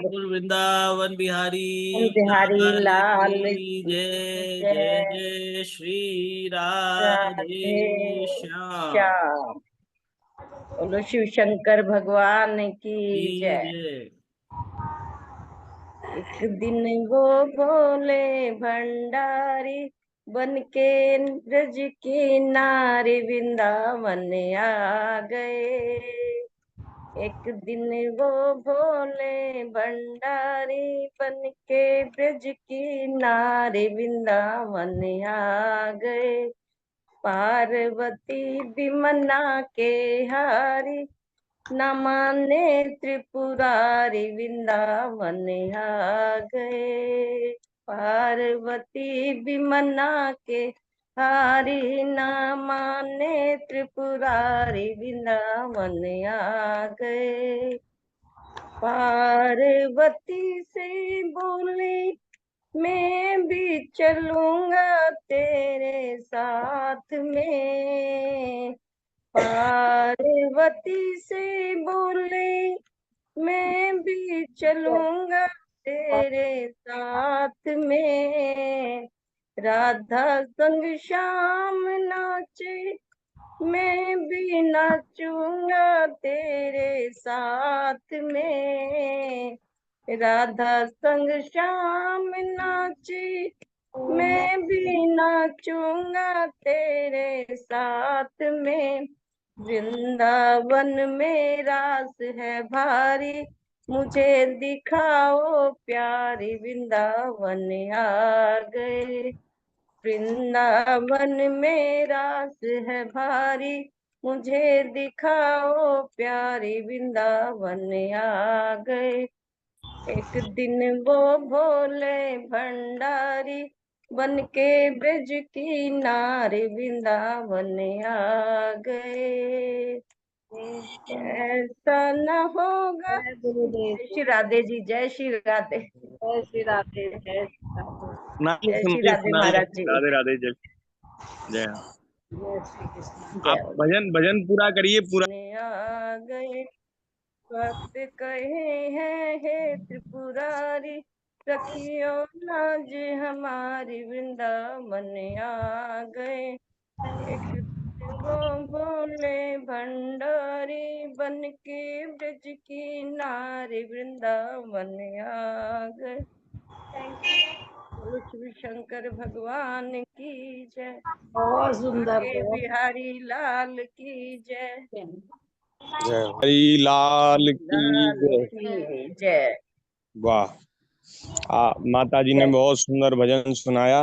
बोल वृंदावन बिहारी बिहारी लाल लाल की की जय। जय जय। जय श्री राधे राधे श्याम श्याम। बोलो शिव शंकर भगवान की की जय। जय। एक दिन वो बोले भंडारी बन के ब्रज की नारी वृंदावन आ गए। एक दिन वो भोले भंडारी बन के ब्रज की नारी वृंदावन आ गए। पार्वती बिमना के हारी न माने त्रिपुरारी वृंदावन आ गए। पार्वती बिमना के हारी न माने त्रिपुरारी वृंदावन आ गए। पार्वती से बोले मैं भी चलूंगा तेरे साथ में। पार्वती से बोले मैं भी चलूंगा तेरे साथ में। राधा संग श्याम नाचे मैं भी नाचूंगा तेरे साथ में। राधा संग श्याम नाचे मैं भी नाचूंगा तेरे साथ में। वृंदावन में रास है भारी मुझे दिखाओ प्यारी वृंदावन आ गए। वृंदावन में रास है भारी मुझे दिखाओ प्यारी वृंदावन आ गए। एक दिन वो भोले भंडारी बन के ब्रज की नारी वृंदावन आ गए। ऐसा न होगा। जय गुरुदेव। जय श्री राधे जी। जय श्री राधे। जय श्री राधे। जय श्री राधे। सुनाइए जय श्री सुनाइए राधे सुनाइए। महाराज जी। राधे राधे जय। जय हाँ। जय श्री कृष्ण। आप जय। भजन भजन पूरा करिए पूरा। आ गए भक्त कहे हैं हे त्रिपुरारी रखियो लाज हमारी वृंदावन आ गए। एक वो बोले भंडारी बन के ब्रज की नारी वृंदावन आ गए। बोलो शिव शंकर भगवान की जय। बहुत सुंदर, आगे बहुत बिहारी लाल की जय। जय हरि लाल की लाल जय। की जय। वाह। माता जी ने जय बहुत सुंदर भजन सुनाया।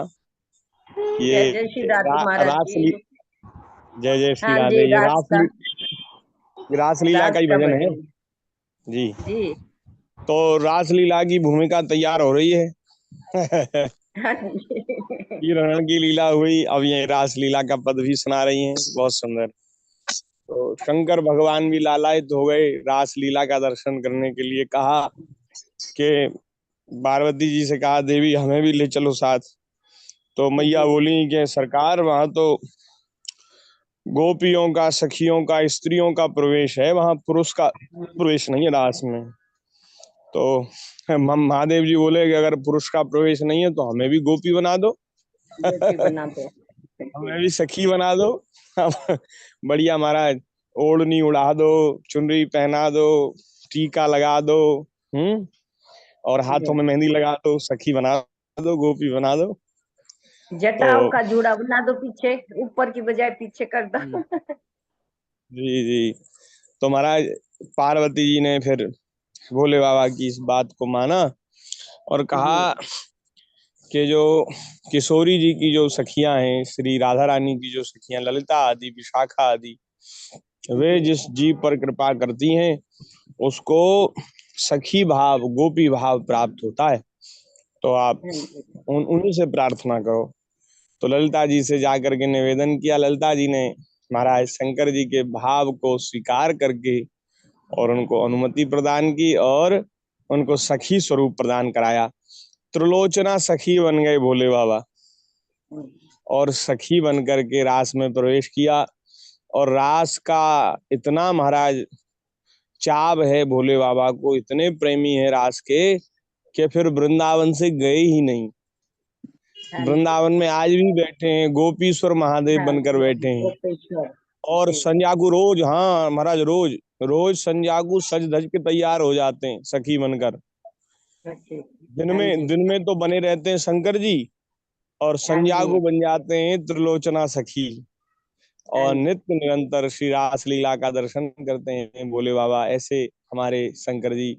ये जय जय श्री राधे महाराज रासली जी। जय जय श्री हाँ राधे। जी ये राज का रासलीला राज का ही का भजन है भजन जी। जी। तो रासलीला की भूमिका तैयार हो रही है। हाँ जी। रण की लीला हुई, अब ये रासलीला का पद भी सुना रही हैं, बहुत सुंदर। तो शंकर भगवान भी लालायित हो गए, रासलीला का दर्शन करने के लिए कहा कि पार्वती जी से कहा देवी हमें भी ले चलो साथ। तो मैया जी बोली कि सरकार वहां तो गोपियों का, सखियों का, स्त्रियों का प्रवेश है, वहां पुरुष का प्रवेश नहीं है रास में। तो महादेव जी बोले कि अगर पुरुष का प्रवेश नहीं है तो हमें भी गोपी बना दो। गोपी बना दो। हमें भी सखी बना दो। बढ़िया महाराज, ओढ़नी उड़ा दो, चुनरी पहना दो, टीका लगा दो, और हाथों में मेहंदी लगा दो, सखी बना दो, गोपी बना दो। तो जटाओं का जूड़ा बना दो पीछे, ऊपर की बजाय पीछे कर दो। जी जी। तो महाराज पार्वती जी ने फिर भोले बाबा की इस बात को माना और कहा जी कि जो किशोरी जी की जो सखियां हैं, श्री राधा रानी की जो सखियां ललिता आदि, विशाखा आदि, वे जी जिस जीव पर कृपा करती हैं उसको सखी भाव, गोपी भाव प्राप्त होता है। तो आप हाँ जी। उन्हीं से प्रार्थना करो। तो ललिता जी से जाकर के निवेदन किया। ललिता जी ने महाराज शंकर जी के भाव को स्वीकार करके और उनको अनुमति प्रदान की और उनको सखी स्वरूप प्रदान कराया। त्रिलोचना सखी बन गए भोले बाबा और सखी बन करके रास में प्रवेश किया। और रास का इतना महाराज चाव है भोले बाबा को, इतने प्रेमी है रास के कि फिर वृंदावन से गए ही नहीं। हाँ जी, वृंदावन में आज भी बैठे हैं, गोपीश्वर महादेव हाँ बनकर बैठे हैं। गोपेश्वर और जी, संध्या को रोज, हाँ महाराज, रोज रोज संध्या को सज धज के तैयार हो जाते हैं सखी बनकर। अच्छे दिन हाँ में जी, दिन में तो बने रहते हैं शंकर जी, और हाँ संध्या जी, को बन जाते हैं त्रिलोचना सखी। हाँ और जी, नित्य निरंतर श्री रास लीला का दर्शन करते हैं भोले बाबा। ऐसे हमारे शंकर जी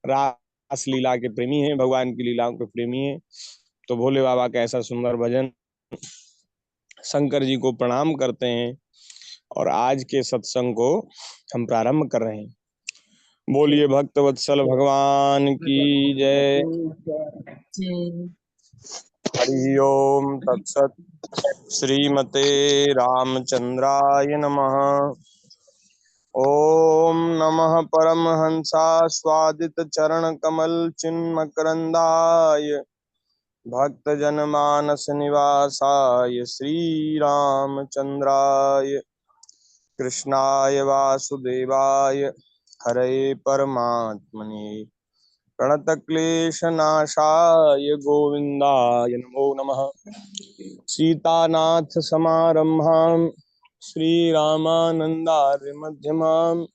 रास लीला के प्रेमी हैं, भगवान की लीलाओं के प्रेमी हैं। तो भोले बाबा का ऐसा सुंदर भजन, शंकर जी को प्रणाम करते हैं। और आज के सत्संग को हम प्रारंभ कर रहे हैं। जी, बोलिए भक्त वत्सल भगवान की जय। जी, हरि ओम तत्सत। श्रीमते रामचंद्राय नमः। ओम नमः परमहंसास्वादित चरण कमल चिन्मकरंदाय भक्त जनमानस निवासाय श्री रामचंद्राय कृष्णाय वासुदेवाय हरे परमात्मने प्रणतक्लेशनाशाय गोविन्दाय नमो नमः। सीतानाथ समारंभां श्रीरामानन्दार्य मध्यमाम्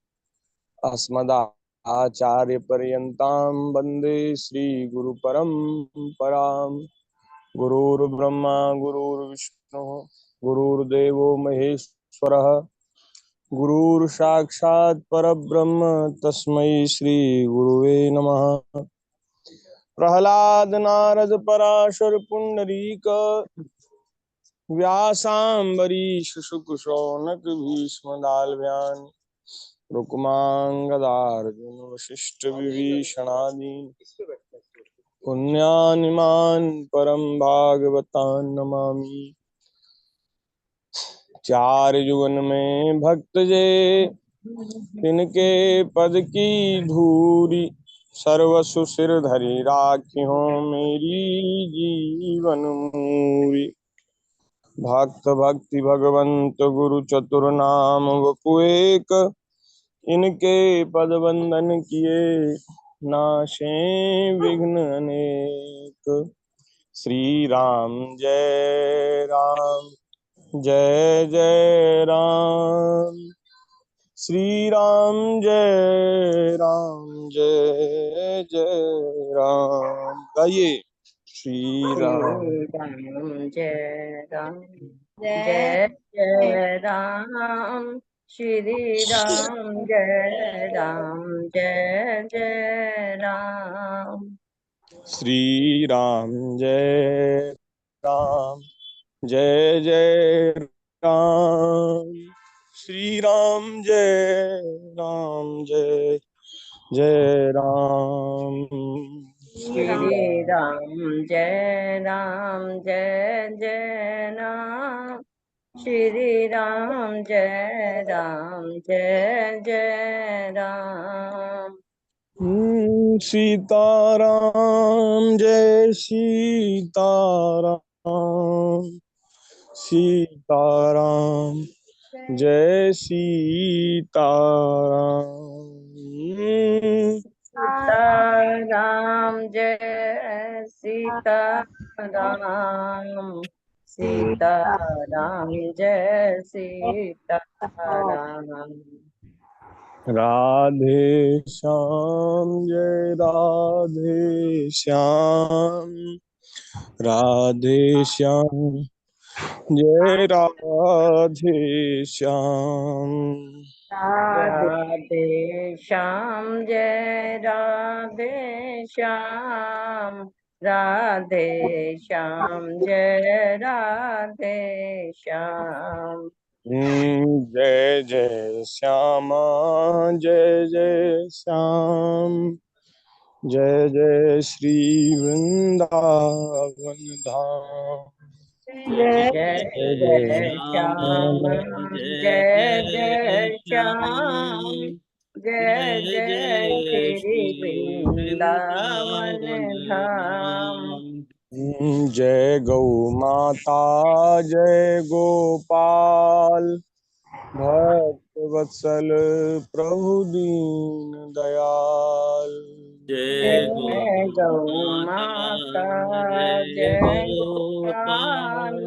अस्मदाचार्यपर्यन्तां वन्दे श्रीगुरुपरम्पराम्। गुरुर्ब्रह्मा गुरुर्विष्णुः गुरुर्देवो महेश्वरः गुरुर्साक्षात् परब्रह्म तस्मै श्री गुरुवे नमः। प्रहलाद नारद पराशर पुंडरीक व्यासाम्बरीश शुक शौनक भीष्म दालव्यान रुक्मांगदार्जुन वशिष्ठ विभीषणादीन पुण्यानिमान् परम भागवतान् नमामि। चार युगन में भक्त जे तिनके पद की धूरी सर्वसु सिर धरि राखियो मेरी जीवन मूरी। भक्त भक्ति भगवंत गुरु चतुर नाम वपु एक इनके पद बंदन किए नाशे विघ्न अनेक। श्री राम जय राम जय जय राम। श्री राम जय राम जय जय राम। गाइए श्री राम। श्री राम जय राम जय जय जय राम, श्री राम जय राम जय जय राम, श्री राम जय राम जय जय राम। श्री राम जय जय राम। श्री राम श्री राम जय राम जय जय राम, श्री राम जय जय राम, सीताराम जय सीताराम। सीताराम जय सीताराम। सीताराम जय सीताराम, सीताराम जय सीताराम, राधे श्याम जय राधे श्याम। राधे श्याम जय राधे श्याम। राधे राधे श्याम जय राधे श्याम, राधे श्याम जय राधे श्याम, जय जय श्यामा जय जय श्याम। जय जय श्री वृंदावन धाम। जय जय जय जय जय श्याम श्याम जय जय जय जय श्याम, श्याम जय जय जय जय श्री श्री वृंदावन वृंदावन धाम, धाम। जय गौ माता जय गोपाल भक्त वत्सल प्रभु दीन दयाल। जय गौ माता जय गोपाल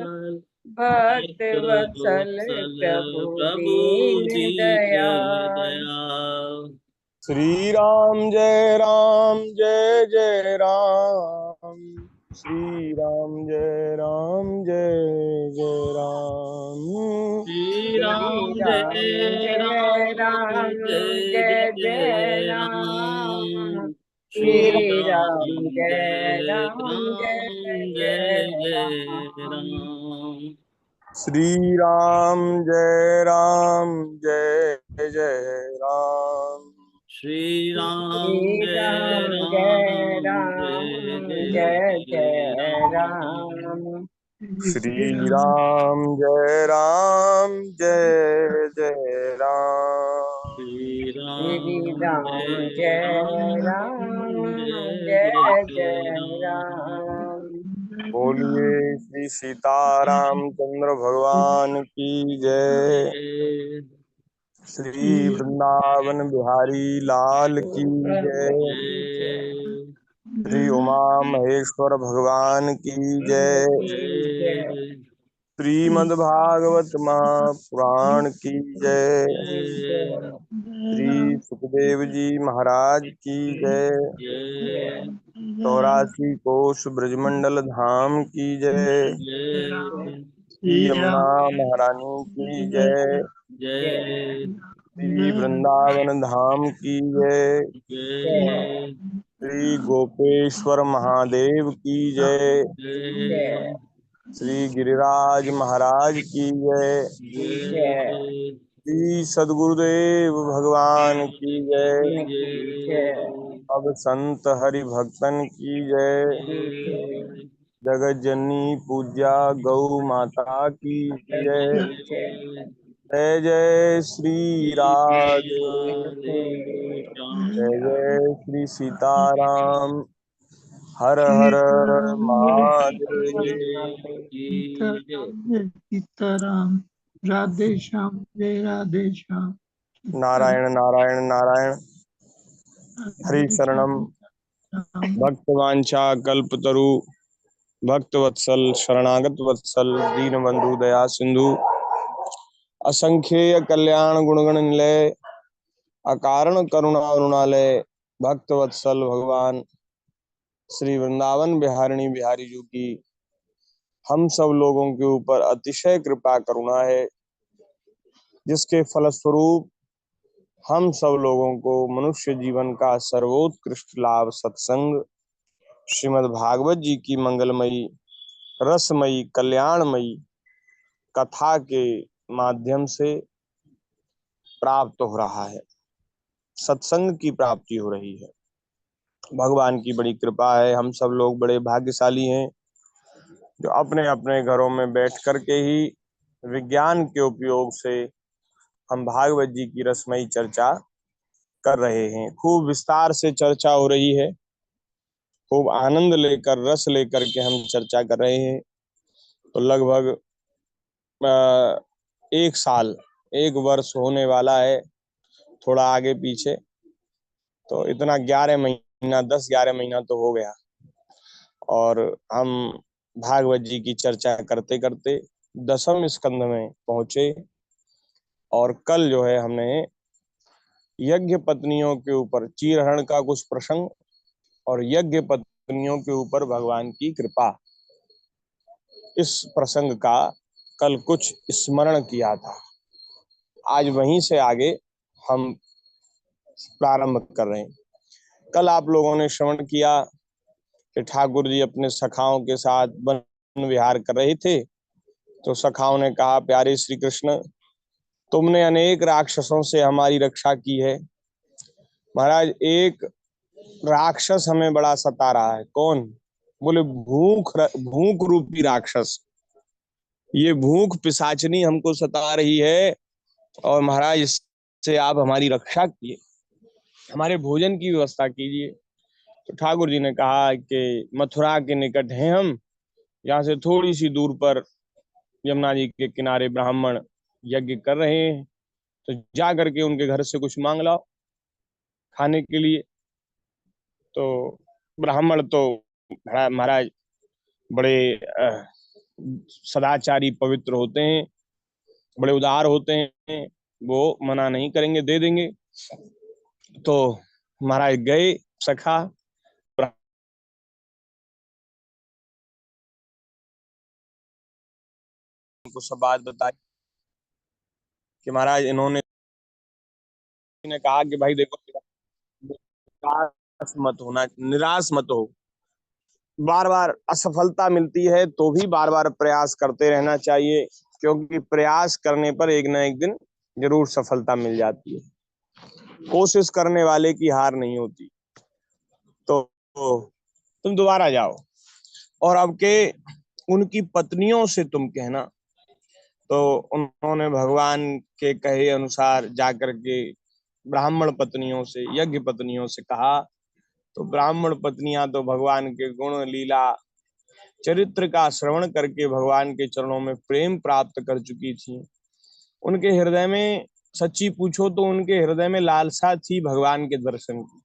भक्त वत्सल प्रभु दीन दयाल। श्री राम जय राम जय जय राम। श्री राम जय राम जय जय राम। श्री राम जय राम जय जय राम। श्री राम जय राम जय जय राम। श्री राम जय राम जय जय राम। श्री राम श्री जय राम जय राम राम जय जय जय राम। राम। श्री राम जय राम जय जय राम। श्री श्री राम राम जय जय राम राम जय जय जय जय राम। राम। बोलिए श्री सीतारामचंद्र भगवान की जय। श्री वृंदावन बिहारी लाल की जय। जय श्री उमा महेश्वर भगवान की जय। जय श्रीमद् भागवत महापुराण की जय। जय श्री सुखदेव जी महाराज की जय। जय 84 कोश ब्रजमंडल धाम की जय। जय श्री यमुना महारानी की जय। जय श्री वृंदावन धाम की जय। जय श्री गोपेश्वर महादेव की जय। जय श्री गिरिराज महाराज की जय। जय श्री सद्गुरुदेव भगवान की जय। अब संत हरि भक्तन की जय। जगत जननी पूज्या गौ माता की जय। जय जय श्री राधे। जय जय श्री सीताराम। हर हर महादेव। सीताराम राधे श्याम जय राधे श्याम। नारायण नारायण नारायण। हरि शरणम भक्तवांछा कल्पतरु भक्त वत्सल शरणागत वत्सल दीनबंधु दया सिंधु असंख्येय कल्याण गुणगण निलय अकारण करुणा अरुणालय भक्त वत्सल भगवान श्री वृंदावन बिहारिणी बिहारी जी की हम सब लोगों के ऊपर अतिशय कृपा करुणा है, जिसके फलस्वरूप हम सब लोगों को मनुष्य जीवन का सर्वोत्कृष्ट लाभ सत्संग श्रीमद् भागवत जी की मंगलमयी रसमयी कल्याणमयी कथा के माध्यम से प्राप्त हो रहा है। सत्संग की प्राप्ति हो रही है। भगवान की बड़ी कृपा है। हम सब लोग बड़े भाग्यशाली हैं जो अपने अपने घरों में बैठ कर के ही विज्ञान के उपयोग से हम भागवत जी की रसमयी चर्चा कर रहे हैं। खूब विस्तार से चर्चा हो रही है। खूब आनंद लेकर रस लेकर के हम चर्चा कर रहे हैं। तो लगभग 1 साल 1 वर्ष होने वाला है, थोड़ा आगे पीछे। तो इतना 11 महीना 10-11 महीना तो हो गया और हम भागवत जी की चर्चा करते करते 10वें स्कंध में पहुंचे। और कल जो है हमने यज्ञ पत्नियों के ऊपर चीरहरण का कुछ प्रसंग और यज्ञ पत्नियों के ऊपर भगवान की कृपा, इस प्रसंग का कल कुछ स्मरण किया था। आज वहीं से आगे हम प्रारंभ कर रहे हैं। कल आप लोगों ने श्रवण किया कि ठाकुर जी अपने सखाओं के साथ वन विहार कर रहे थे। तो सखाओं ने कहा, प्यारे श्री कृष्ण, तुमने अनेक राक्षसों से हमारी रक्षा की है। महाराज, एक राक्षस हमें बड़ा सता रहा है। कौन? बोले भूख रूपी राक्षस। ये भूख पिशाचनी हमको सता रही है और महाराज इससे आप हमारी रक्षा कीजिए, हमारे भोजन की व्यवस्था कीजिए। तो ठाकुर जी ने कहा कि मथुरा के निकट हैं हम, यहाँ से थोड़ी सी दूर पर यमुना जी के किनारे ब्राह्मण यज्ञ कर रहे हैं। तो जा करके उनके घर से कुछ मांग लाओ खाने के लिए। तो ब्राह्मण तो महाराज बड़े सदाचारी पवित्र होते हैं, बड़े उदार होते हैं, वो मना नहीं करेंगे, दे देंगे। तो महाराज गए सखा को सब बात बताई कि महाराज इन्होंने ने कहा कि भाई देखो, निराश मत हो। बार बार असफलता मिलती है तो भी बार बार प्रयास करते रहना चाहिए, क्योंकि प्रयास करने पर एक ना एक दिन जरूर सफलता मिल जाती है। कोशिश करने वाले की हार नहीं होती। तो तुम दोबारा जाओ और अब के उनकी पत्नियों से तुम कहना। तो उन्होंने भगवान के कहे अनुसार जाकर के ब्राह्मण पत्नियों से, यज्ञ पत्नियों से कहा। तो ब्राह्मण पत्नियां तो भगवान के गुण लीला चरित्र का श्रवण करके भगवान के चरणों में प्रेम प्राप्त कर चुकी थी। उनके हृदय में, सच्ची पूछो तो उनके हृदय में लालसा थी भगवान के दर्शन की,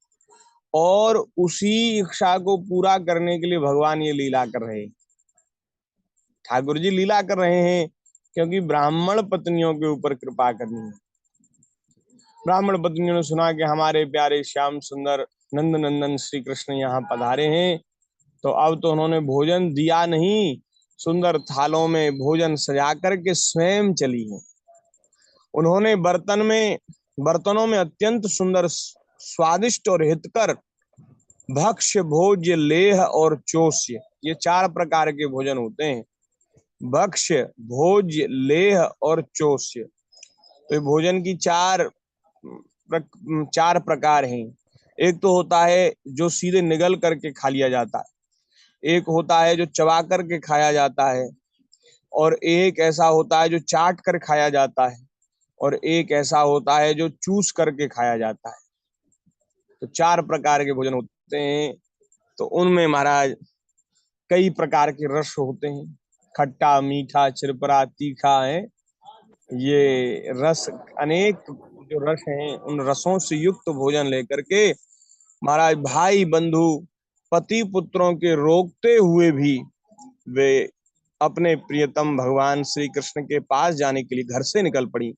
और उसी इच्छा को पूरा करने के लिए भगवान ये लीला कर रहे हैं। ठाकुर जी लीला कर रहे हैं क्योंकि ब्राह्मण पत्नियों के ऊपर कृपा करनी है। ब्राह्मण पत्नियों ने सुना कि हमारे प्यारे श्याम सुंदर नंद नंदन श्री कृष्ण यहाँ पधारे हैं, तो अब तो उन्होंने भोजन दिया नहीं, सुंदर थालों में भोजन सजा करके स्वयं चली हैं। उन्होंने बर्तनों में अत्यंत सुंदर स्वादिष्ट और हितकर भक्ष्य, भोज्य, लेह और चोष्य, ये 4 प्रकार के भोजन होते हैं। भक्ष्य, भोज्य, लेह और चोष्य। तो ये भोजन की 4 प्रकार हैं। एक तो होता है जो सीधे निगल करके खा लिया जाता है, एक होता है जो चबा करके खाया जाता है, और एक ऐसा होता है जो चाट कर खाया जाता है, और एक ऐसा होता है जो चूस करके खाया जाता है। तो 4 प्रकार के भोजन होते हैं। तो उनमें महाराज कई प्रकार के रस होते हैं, खट्टा, मीठा, चिरपरा, तीखा है। ये रस, अनेक जो रस हैं, उन रसों से युक्त भोजन लेकर के महाराज भाई बंधु पति पुत्रों के रोकते हुए भी वे अपने प्रियतम भगवान श्री कृष्ण के पास जाने के लिए घर से निकल पड़ी।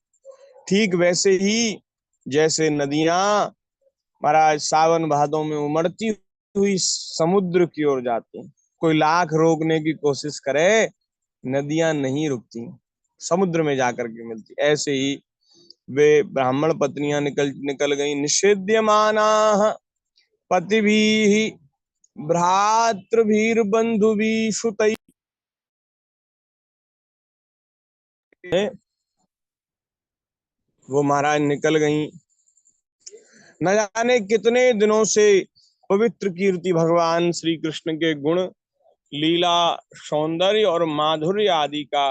ठीक वैसे ही जैसे नदियां महाराज सावन भादों में उमड़ती हुई समुद्र की ओर जाती हैं, कोई लाख रोकने की कोशिश करे, नदियां नहीं रुकती, समुद्र में जाकर के मिलती। ऐसे ही वे ब्राह्मण पत्नियां निकल गई। निषेध्यमाना पतिभिः भ्रातृभिर्बन्धुभिः सुतैः, वो महाराज निकल गई। न जाने कितने दिनों से पवित्र कीर्ति भगवान श्री कृष्ण के गुण, लीला, सौंदर्य और माधुर्य आदि का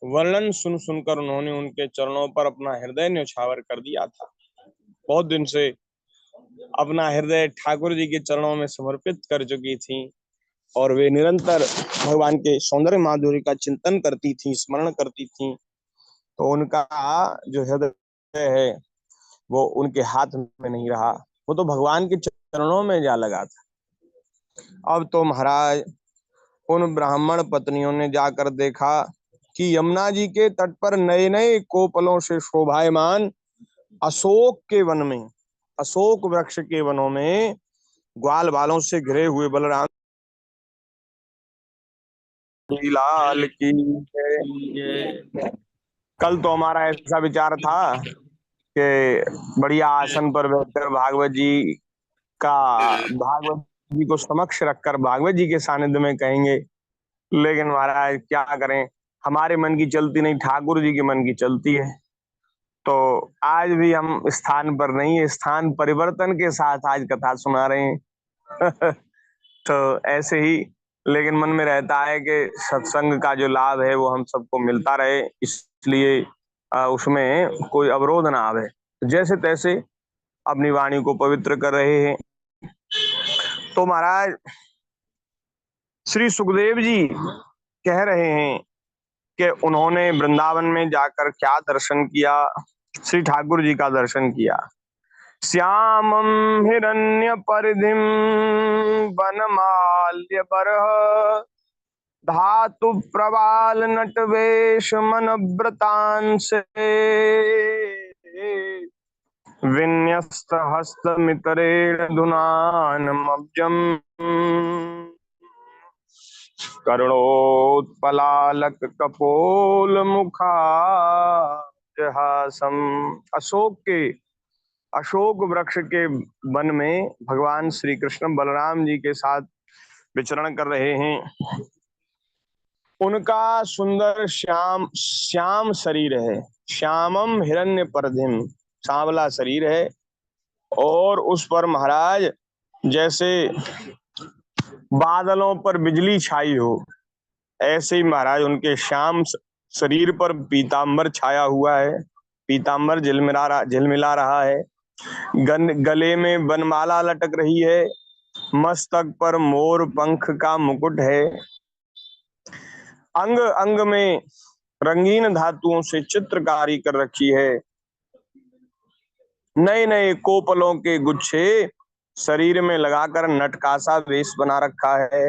वर्णन सुन सुनकर उन्होंने उनके चरणों पर अपना हृदय न्यौछावर कर दिया था। बहुत दिन से अपना हृदय ठाकुर जी के चरणों में समर्पित कर चुकी थी, और वे निरंतर भगवान के सौंदर्य माधुर्य का चिंतन करती थी, स्मरण करती थी। तो उनका जो हृदय है वो उनके हाथ में नहीं रहा, वो तो भगवान के चरणों में जा लगा था। अब तो महाराज उन ब्राह्मण पत्नियों ने जाकर देखा कि यमुना जी के तट पर नए नए कोपलों से शोभायमान अशोक के वन में, अशोक वृक्ष के वनों में ग्वाल बालों से घिरे हुए बलराम लाल की है। कल तो हमारा ऐसा विचार था कि बढ़िया आसन पर बैठकर भागवत जी को समक्ष रखकर भागवत जी के सानिध्य में कहेंगे, लेकिन महाराज क्या करें, हमारे मन की चलती नहीं, ठाकुर जी के मन की चलती है। तो आज भी हम स्थान पर नहीं है, स्थान परिवर्तन के साथ आज कथा सुना रहे हैं। तो ऐसे ही, लेकिन मन में रहता है कि सत्संग का जो लाभ है वो हम सबको मिलता रहे, इसलिए उसमें कोई अवरोध ना आवे। जैसे तैसे अपनी वाणी को पवित्र कर रहे हैं। तो महाराज श्री सुखदेव जी कह रहे हैं कि उन्होंने वृंदावन में जाकर क्या दर्शन किया, श्री ठाकुर जी का दर्शन किया। श्यामं हिरण्य परिधिम वनमाल्य बरह धातु प्रवाल नटवेश मन व्रतांसे विन्यस्त हस्तमितरेण धुनानमब्जम् करुणोत्पलालक कपोल मुखासम। अशोक वृक्ष के वन में भगवान श्री कृष्ण बलराम जी के साथ विचरण कर रहे हैं। उनका सुंदर श्याम शरीर है, श्यामम हिरण्य परधिम, सांवला शरीर है, और उस पर महाराज जैसे बादलों पर बिजली छाई हो, ऐसे ही महाराज उनके श्याम शरीर पर पीतांबर छाया हुआ है, पीतांबर झिलमिला रहा है। गले में वनमाला लटक रही है, मस्तक पर मोर पंख का मुकुट है, अंग अंग में रंगीन धातुओं से चित्रकारी कर रखी है, नए नए कोपलों के गुच्छे शरीर में लगाकर नटकासा वेश बना रखा है।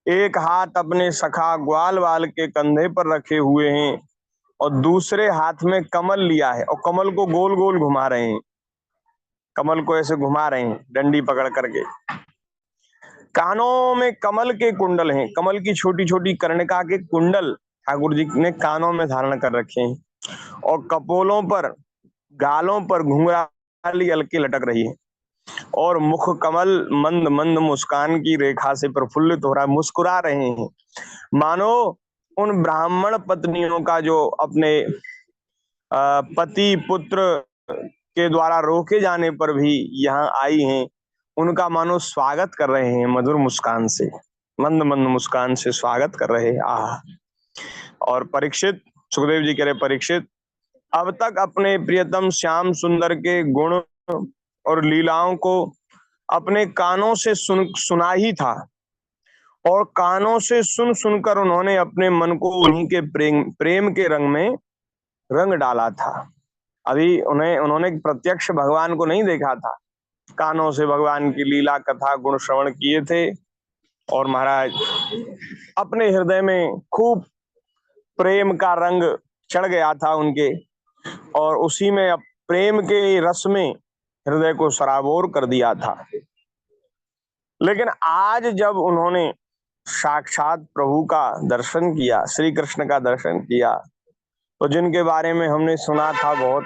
एक हाथ अपने सखा ग्वाल वाल के कंधे पर रखे हुए हैं और दूसरे हाथ में कमल लिया है और कमल को गोल गोल घुमा रहे हैं, कमल को ऐसे घुमा रहे हैं डंडी पकड़ करके। कानों में कमल के कुंडल हैं, कमल की छोटी छोटी कर्णिका के कुंडल ठाकुर जी ने कानों में धारण कर रखे हैं, और कपोलों पर गालों पर घुंघराली अलके लटक रही है, और मुख कमल मंद मंद मुस्कान की रेखा से प्रफुल्लित हो रहा है, मुस्कुरा रहे हैं, मानो उन ब्राह्मण पत्नियों का जो अपने पति पुत्र के द्वारा रोके जाने पर भी यहाँ आई हैं, उनका मानो स्वागत कर रहे हैं, मधुर मुस्कान से, मंद मंद मुस्कान से स्वागत कर रहे हैं। आह! और परीक्षित, सुखदेव जी कह रहे, परीक्षित अब तक अपने प्रियतम श्याम सुंदर के गुण और लीलाओं को अपने कानों से सुना ही था, और कानों से सुन सुनकर उन्होंने अपने मन को उन्हीं के प्रेम के रंग में रंग डाला था। अभी उन्होंने प्रत्यक्ष भगवान को नहीं देखा था, कानों से भगवान की लीला कथा गुण श्रवण किए थे, और महाराज अपने हृदय में खूब प्रेम का रंग चढ़ गया था उनके, और उसी में प्रेम के रस में हृदय को सराबोर कर दिया था। लेकिन आज जब उन्होंने साक्षात प्रभु का दर्शन किया, श्री कृष्ण का दर्शन किया, तो जिनके बारे में हमने सुना था बहुत,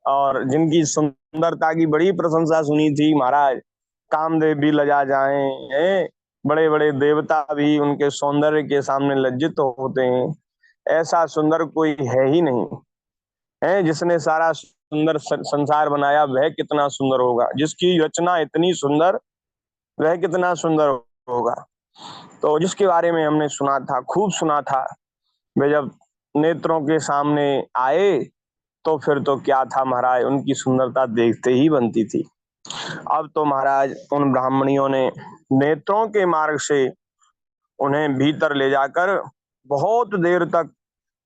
और जिनकी सुंदरता की बड़ी प्रशंसा सुनी थी, महाराज कामदेव भी लजा जाएं, बड़े बड़े देवता भी उनके सौंदर्य के सामने लज्जित होते हैं, ऐसा सुंदर कोई है ही नहीं है। जिसने सारा सुंदर संसार बनाया वह कितना सुंदर होगा, जिसकी रचना इतनी सुंदर वह कितना सुंदर होगा। तो जिसके बारे में हमने सुना था, खूब सुना था, वे जब नेत्रों के सामने आए तो फिर तो क्या था महाराज, उनकी सुंदरता देखते ही बनती थी। अब तो महाराज उन ब्राह्मणियों ने नेत्रों के मार्ग से उन्हें भीतर ले जाकर बहुत देर तक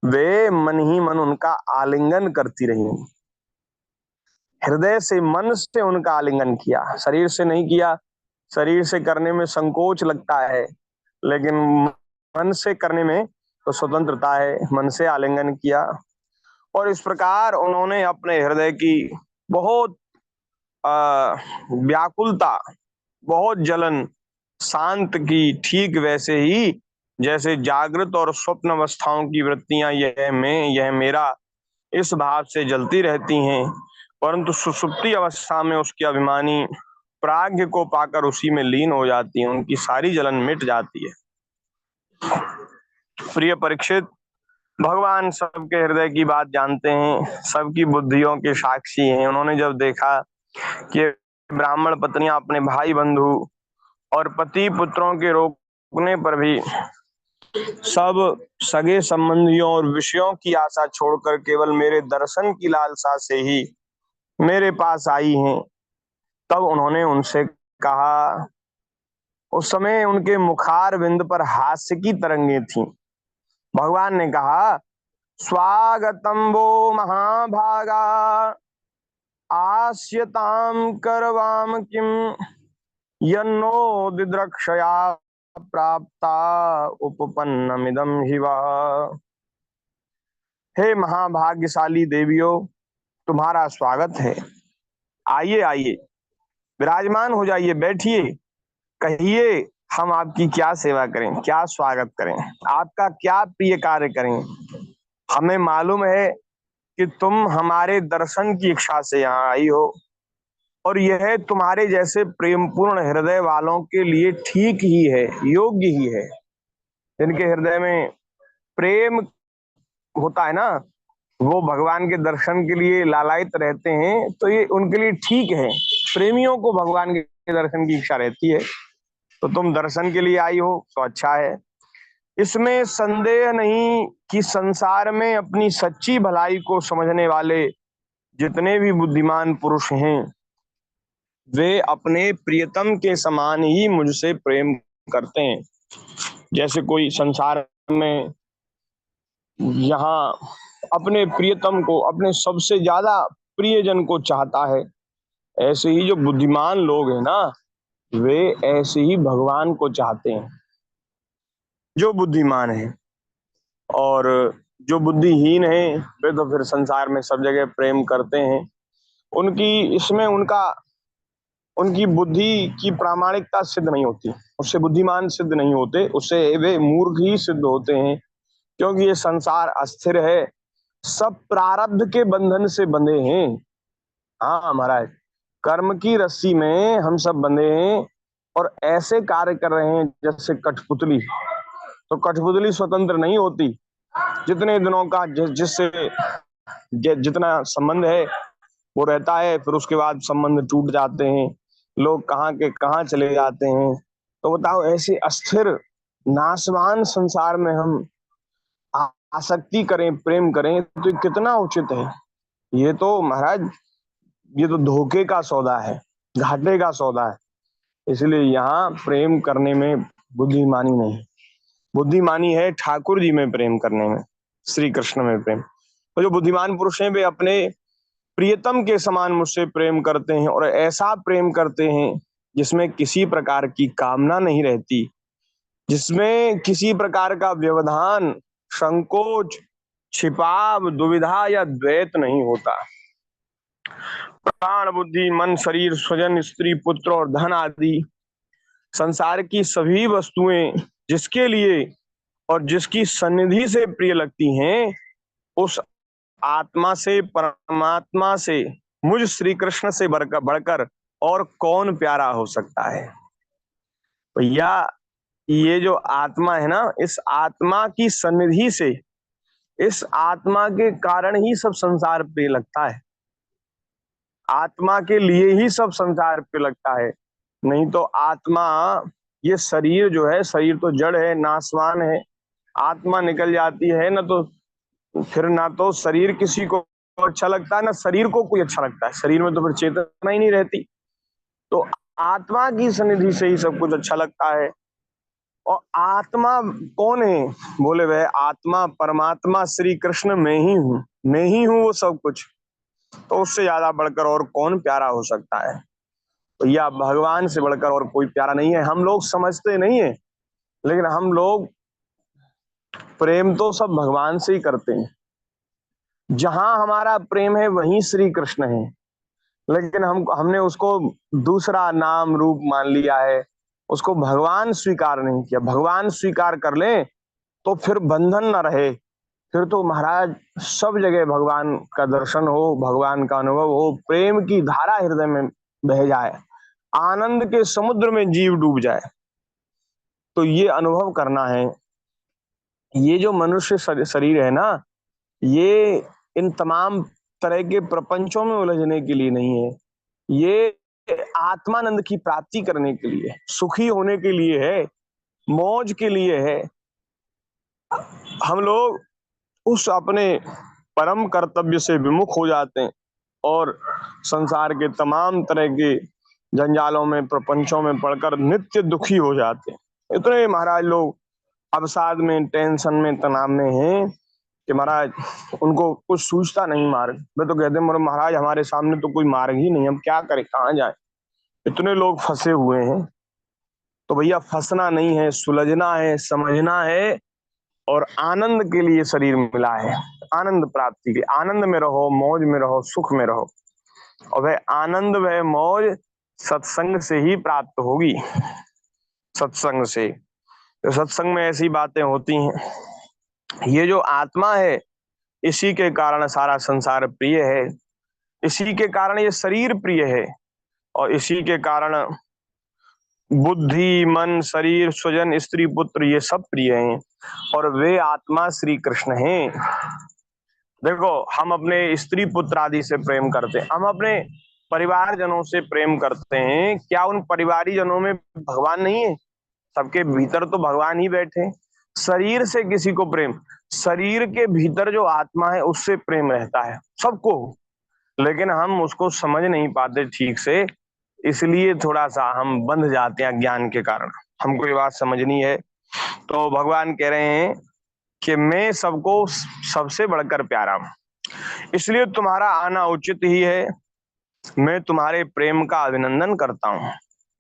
वे मन ही मन उनका आलिंगन करती रही, हृदय से मन से उनका आलिंगन किया, शरीर से नहीं किया। शरीर से करने में संकोच लगता है, लेकिन मन से करने में तो स्वतंत्रता है। मन से आलिंगन किया, और इस प्रकार उन्होंने अपने हृदय की बहुत व्याकुलता, बहुत जलन शांत की, ठीक वैसे ही जैसे जागृत और स्वप्न अवस्थाओं की वृत्तियां यह मेरा इस भाव से जलती रहती हैं, परंतु सुषुप्ति अवस्था में उसकी अभिमानी प्राज्ञ को पाकर उसी में लीन हो जाती है, उनकी सारी जलन मिट जाती है। प्रिय परीक्षित, भगवान सबके हृदय की बात जानते हैं, सबकी बुद्धियों के साक्षी हैं। उन्होंने जब देखा कि ब्राह्मण पत्नियां अपने भाई बंधु और पति पुत्रों के रोकने पर भी सब सगे संबंधियों और विषयों की आशा छोड़कर केवल मेरे दर्शन की लालसा से ही मेरे पास आई हैं, तब उन्होंने उनसे कहा, उस समय उनके मुखार बिंद पर हास्य की तरंगें थीं। भगवान ने कहा स्वागतम वो महाभागा आस्यताम करवाम किम यन्नो दिद्रक्षया प्राप्ता उपपन्नमिदं हि वः। हे महाभाग्यशाली देवियों, तुम्हारा स्वागत है। आइए आइए, विराजमान हो जाइए, बैठिए, कहिए हम आपकी क्या सेवा करें, क्या स्वागत करें, आपका क्या प्रिय कार्य करें। हमें मालूम है कि तुम हमारे दर्शन की इच्छा से यहाँ आई हो और यह तुम्हारे जैसे प्रेमपूर्ण हृदय वालों के लिए ठीक ही है, योग्य ही है। जिनके हृदय में प्रेम होता है ना, वो भगवान के दर्शन के लिए लालायित रहते हैं, तो ये उनके लिए ठीक है। प्रेमियों को भगवान के दर्शन की इच्छा रहती है, तो तुम दर्शन के लिए आई हो तो अच्छा है। इसमें संदेह नहीं कि संसार में अपनी सच्ची भलाई को समझने वाले जितने भी बुद्धिमान पुरुष हैं, वे अपने प्रियतम के समान ही मुझसे प्रेम करते हैं। जैसे कोई संसार में यहाँ अपने प्रियतम को, अपने सबसे ज्यादा प्रियजन को चाहता है, ऐसे ही जो बुद्धिमान लोग हैं ना, वे ऐसे ही भगवान को चाहते हैं, जो बुद्धिमान है। और जो बुद्धिहीन है वे तो फिर संसार में सब जगह प्रेम करते हैं। उनकी बुद्धि की प्रामाणिकता सिद्ध नहीं होती, उससे बुद्धिमान सिद्ध नहीं होते, उससे वे मूर्ख ही सिद्ध होते हैं। क्योंकि ये संसार अस्थिर है, सब प्रारब्ध के बंधन से बंधे हैं। हाँ महाराज, कर्म की रस्सी में हम सब बंधे हैं और ऐसे कार्य कर रहे हैं जैसे कठपुतली। तो कठपुतली स्वतंत्र नहीं होती, जितने दिनों का जिससे जितना संबंध है वो रहता है, फिर उसके बाद संबंध टूट जाते हैं, लोग कहाँ के कहाँ चले जाते हैं। तो बताओ, ऐसे अस्थिर नाशवान संसार में हम आसक्ति करें, प्रेम करें, तो कितना उचित है। ये तो महाराज, ये तो धोखे का सौदा है, घाटे का सौदा है। इसलिए यहाँ प्रेम करने में बुद्धिमानी नहीं, बुद्धिमानी है ठाकुर जी में प्रेम करने में, श्री कृष्ण में प्रेम। तो जो बुद्धिमान पुरुष हैं वे अपने प्रियतम के समान मुझसे प्रेम करते हैं, और ऐसा प्रेम करते हैं जिसमें किसी प्रकार की कामना नहीं रहती, जिसमें किसी प्रकार का व्यवधान, संकोच, छिपाव, दुविधा या द्वैत नहीं होता। प्राण, बुद्धि, मन, शरीर, स्वजन, स्त्री, पुत्र और धन आदि संसार की सभी वस्तुएं जिसके लिए और जिसकी सन्निधि से प्रिय लगती हैं, उस आत्मा से, परमात्मा से, मुझ श्री कृष्ण से बढ़कर और कौन प्यारा हो सकता है। भैया, ये जो आत्मा है ना, इस आत्मा की सन्निधि से, इस आत्मा के कारण ही सब संसार प्रिय लगता है। आत्मा के लिए ही सब संसार प्रिय लगता है। नहीं तो आत्मा, ये शरीर जो है, शरीर तो जड़ है, नाशवान है। आत्मा निकल जाती है ना, तो फिर ना तो शरीर किसी को अच्छा लगता है, ना शरीर को कोई अच्छा लगता है। शरीर में तो फिर चेतना ही नहीं रहती। तो आत्मा की सन्निधि से ही सब कुछ अच्छा लगता है। और आत्मा कौन है? बोले वह आत्मा परमात्मा श्री कृष्ण में ही हूँ, मैं ही हूँ वो सब कुछ। तो उससे ज्यादा बढ़कर और कौन प्यारा हो सकता है? तो या भगवान से बढ़कर और कोई प्यारा नहीं है। हम लोग समझते नहीं है, लेकिन हम लोग प्रेम तो सब भगवान से ही करते हैं। जहां हमारा प्रेम है वहीं श्री कृष्ण है, लेकिन हमने उसको दूसरा नाम रूप मान लिया है, उसको भगवान स्वीकार नहीं किया। भगवान स्वीकार कर ले तो फिर बंधन न रहे, फिर तो महाराज सब जगह भगवान का दर्शन हो, भगवान का अनुभव हो, प्रेम की धारा हृदय में बह जाए, आनंद के समुद्र में जीव डूब जाए। तो ये अनुभव करना है। ये जो मनुष्य शरीर है ना, ये इन तमाम तरह के प्रपंचों में उलझने के लिए नहीं है। ये आत्मानंद की प्राप्ति करने के लिए, सुखी होने के लिए है, मौज के लिए है। हम लोग उस अपने परम कर्तव्य से विमुख हो जाते हैं और संसार के तमाम तरह के जंजालों में, प्रपंचों में पड़कर नित्य दुखी हो जाते हैं। इतने महाराज लोग अवसाद में, टेंशन में, तनाव में हैं कि महाराज उनको कुछ सूझता नहीं मार्ग। वे तो कहते हैं महाराज हमारे सामने तो कोई मार्ग ही नहीं, हम क्या करें, कहाँ जाए, इतने लोग फंसे हुए हैं। तो भैया फंसना नहीं है, सुलझना है, समझना है और आनंद के लिए शरीर मिला है, आनंद प्राप्ति के, आनंद में रहो, मौज में रहो, सुख में रहो। और वह आनंद वह मौज सत्संग से ही प्राप्त होगी, सत्संग से। तो सत्संग में ऐसी बातें होती हैं। ये जो आत्मा है इसी के कारण सारा संसार प्रिय है, इसी के कारण ये शरीर प्रिय है और इसी के कारण बुद्धि, मन, शरीर, स्वजन, स्त्री, पुत्र ये सब प्रिय हैं और वे आत्मा श्री कृष्ण हैं। देखो हम अपने स्त्री पुत्र आदि से प्रेम करते हैं, हम अपने परिवार जनों से प्रेम करते हैं, क्या उन परिवारी जनों में भगवान नहीं है? सबके भीतर तो भगवान ही बैठे। शरीर से किसी को प्रेम, शरीर के भीतर जो आत्मा है उससे प्रेम रहता है सबको, लेकिन हम उसको समझ नहीं पाते ठीक से, इसलिए थोड़ा सा हम बंध जाते हैं ज्ञान के कारण। हमको ये बात समझनी है। तो भगवान कह रहे हैं कि मैं सबको सबसे बढ़कर प्यारा हूं, इसलिए तुम्हारा आना उचित ही है। मैं तुम्हारे प्रेम का अभिनंदन करता हूं,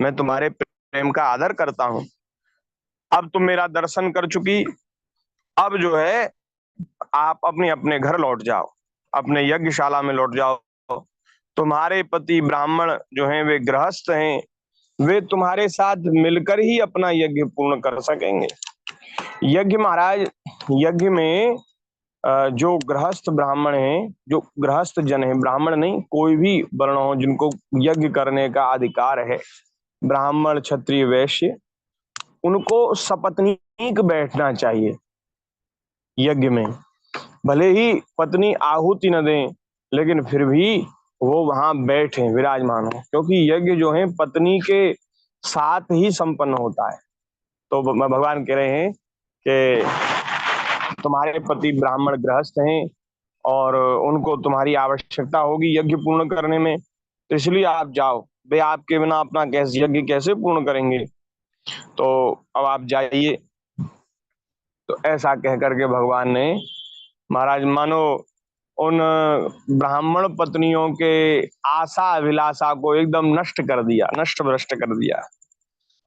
मैं तुम्हारे प्रेम का आदर करता हूं। अब तुम मेरा दर्शन कर चुकी, अब जो है आप अपने अपने घर लौट जाओ, अपने यज्ञशाला में लौट जाओ। तुम्हारे पति ब्राह्मण जो हैं वे गृहस्थ हैं, वे तुम्हारे साथ मिलकर ही अपना यज्ञ पूर्ण कर सकेंगे। यज्ञ महाराज, यज्ञ में जो गृहस्थ ब्राह्मण हैं, जो गृहस्थ जन है, ब्राह्मण नहीं कोई भी वर्ण हो जिनको यज्ञ करने का अधिकार है, ब्राह्मण, क्षत्रिय, वैश्य, उनको सपत्नीक बैठना चाहिए यज्ञ में। भले ही पत्नी आहुति न दें लेकिन फिर भी वो वहां बैठे, विराजमान हो, क्योंकि यज्ञ जो है पत्नी के साथ ही संपन्न होता है। तो भगवान कह रहे हैं कि तुम्हारे पति ब्राह्मण गृहस्थ हैं और उनको तुम्हारी आवश्यकता होगी यज्ञ पूर्ण करने में, तो इसलिए आप जाओ। वे आपके बिना अपना यज्ञ कैसे पूर्ण करेंगे, तो अब आप जाइए। तो ऐसा कह करके भगवान ने महाराज मानो उन ब्राह्मण पत्नियों के आशा अभिलाषा को एकदम नष्ट कर दिया, नष्ट भ्रष्ट कर दिया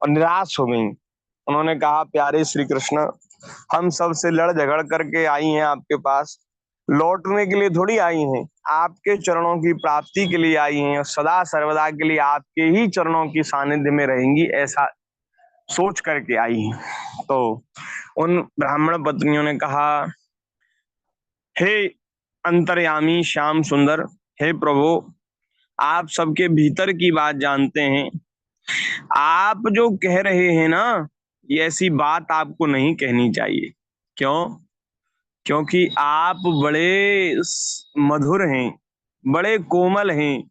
और निराश हो गई। उन्होंने कहा प्यारे श्री कृष्ण, हम सबसे लड़ झगड़ करके आई हैं आपके पास, लौटने के लिए थोड़ी आई हैं, आपके चरणों की प्राप्ति के लिए आई हैं, सदा सर्वदा के लिए आपके ही चरणों की सानिध्य में रहेंगी, ऐसा सोच करके आई हैं। तो उन ब्राह्मण पत्नियों ने कहा, हे अंतर्यामी श्याम सुंदर, हे प्रभु आप सबके भीतर की बात जानते हैं, आप जो कह रहे हैं ना, ये ऐसी बात आपको नहीं कहनी चाहिए। क्यों? क्योंकि आप बड़े मधुर हैं, बड़े कोमल हैं,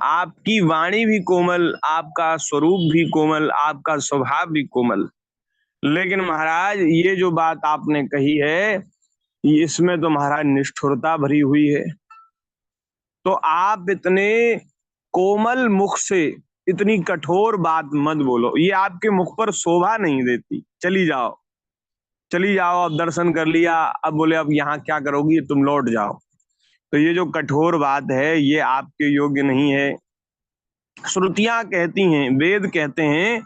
आपकी वाणी भी कोमल, आपका स्वरूप भी कोमल, आपका स्वभाव भी कोमल, लेकिन महाराज ये जो बात आपने कही है इसमें तो महाराज निष्ठुरता भरी हुई है। तो आप इतने कोमल मुख से इतनी कठोर बात मत बोलो, ये आपके मुख पर शोभा नहीं देती। चली जाओ, चली जाओ, अब दर्शन कर लिया, अब बोले अब यहाँ क्या करोगी, तुम लौट जाओ। तो ये जो कठोर बात है ये आपके योग्य नहीं है। श्रुतियां कहती हैं, वेद कहते हैं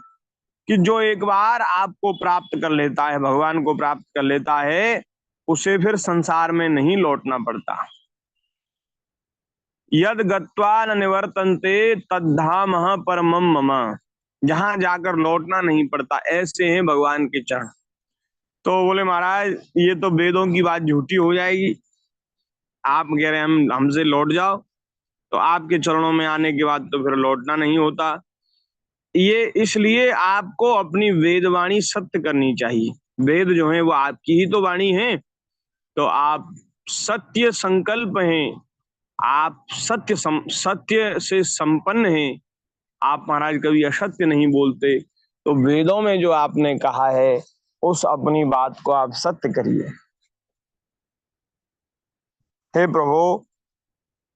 कि जो एक बार आपको प्राप्त कर लेता है, भगवान को प्राप्त कर लेता है, उसे फिर संसार में नहीं लौटना पड़ता। यद गत्वा न निवर्तन्ते तद्धामः परमं मम, जहां जाकर लौटना नहीं पड़ता, ऐसे हैं भगवान के चरण। तो बोले महाराज ये तो वेदों की बात झूठी हो जाएगी, आप कह रहे हैं हमसे लौट जाओ, तो आपके चरणों में आने के बाद तो फिर लौटना नहीं होता। ये इसलिए आपको अपनी वेदवाणी सत्य करनी चाहिए, वेद जो है वो आपकी ही तो वाणी है, तो आप सत्य संकल्प हैं, आप सत्य से संपन्न हैं, आप महाराज कभी असत्य नहीं बोलते। तो वेदों में जो आपने कहा है उस अपनी बात को आप सत्य करिए। हे प्रभु,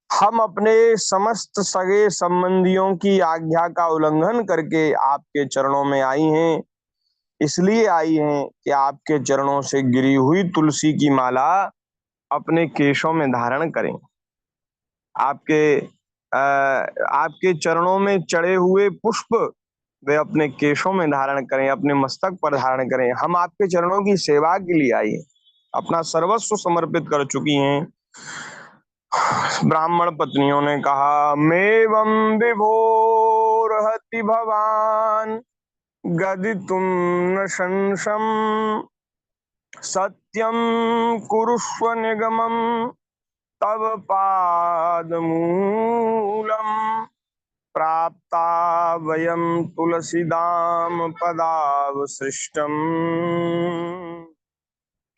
हम अपने समस्त सगे संबंधियों की आज्ञा का उल्लंघन करके आपके चरणों में आई हैं, इसलिए आई हैं कि आपके चरणों से गिरी हुई तुलसी की माला अपने केशों में धारण करें, आपके चरणों में चढ़े हुए पुष्प वे अपने केशों में धारण करें, अपने मस्तक पर धारण करें। हम आपके चरणों की सेवा के लिए आए, अपना सर्वस्व समर्पित कर चुकी हैं। ब्राह्मण पत्नियों ने कहा, मेवं विभोरहति भवान गदितुं न शंसम सत्यं कुरुष्व निगमं तव पादमूलम प्राप्ता वयं तुलसीदाम पदावसृष्टम